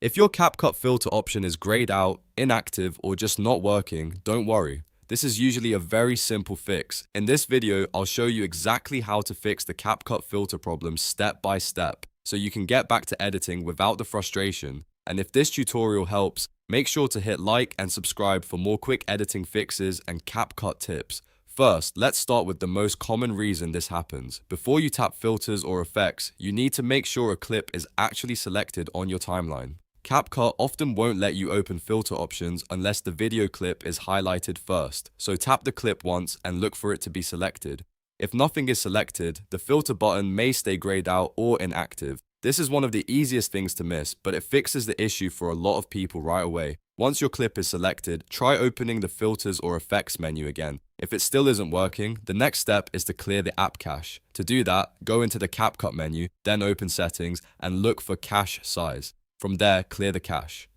If your CapCut filter option is grayed out, inactive, or just not working, don't worry. This is usually a very simple fix. In this video, I'll show you exactly how to fix the CapCut filter problem step by step, so you can get back to editing without the frustration. And if this tutorial helps, make sure to hit like and subscribe for more quick editing fixes and CapCut tips. First, let's start with the most common reason this happens. Before you tap filters or effects, you need to make sure a clip is actually selected on your timeline. CapCut often won't let you open filter options unless the video clip is highlighted first, so tap the clip once and look for it to be selected. If nothing is selected, the filter button may stay grayed out or inactive. This is one of the easiest things to miss, but it fixes the issue for a lot of people right away. Once your clip is selected, try opening the filters or effects menu again. If it still isn't working, the next step is to clear the app cache. To do that, go into the CapCut menu, then open settings and look for cache size. From there, clear the cache.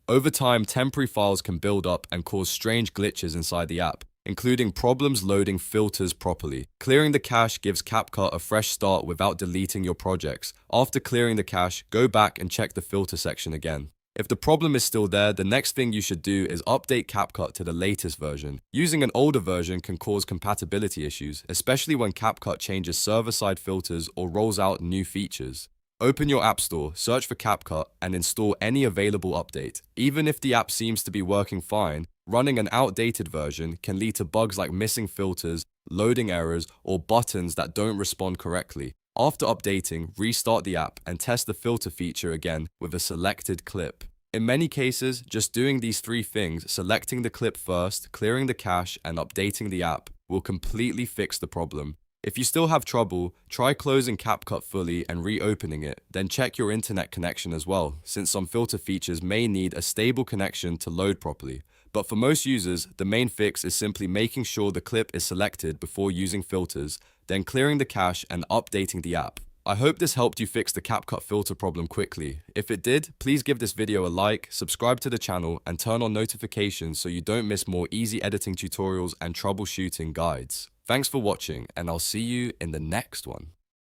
Over time, temporary files can build up and cause strange glitches inside the app, including problems loading filters properly. Clearing the cache gives CapCut a fresh start without deleting your projects. After clearing the cache, go back and check the filter section again. If the problem is still there, the next thing you should do is update CapCut to the latest version. Using an older version can cause compatibility issues, especially when CapCut changes server-side filters or rolls out new features. Open your App Store, search for CapCut, and install any available update. Even if the app seems to be working fine, running an outdated version can lead to bugs like missing filters, loading errors, or buttons that don't respond correctly. After updating, restart the app and test the filter feature again with a selected clip. In many cases, just doing these three things, selecting the clip first, clearing the cache, and updating the app, will completely fix the problem. If you still have trouble, try closing CapCut fully and reopening it, then check your internet connection as well, since some filter features may need a stable connection to load properly. But for most users, the main fix is simply making sure the clip is selected before using filters, then clearing the cache and updating the app. I hope this helped you fix the CapCut filter problem quickly. If it did, please give this video a like, subscribe to the channel, and turn on notifications so you don't miss more easy editing tutorials and troubleshooting guides. Thanks for watching, and I'll see you in the next one.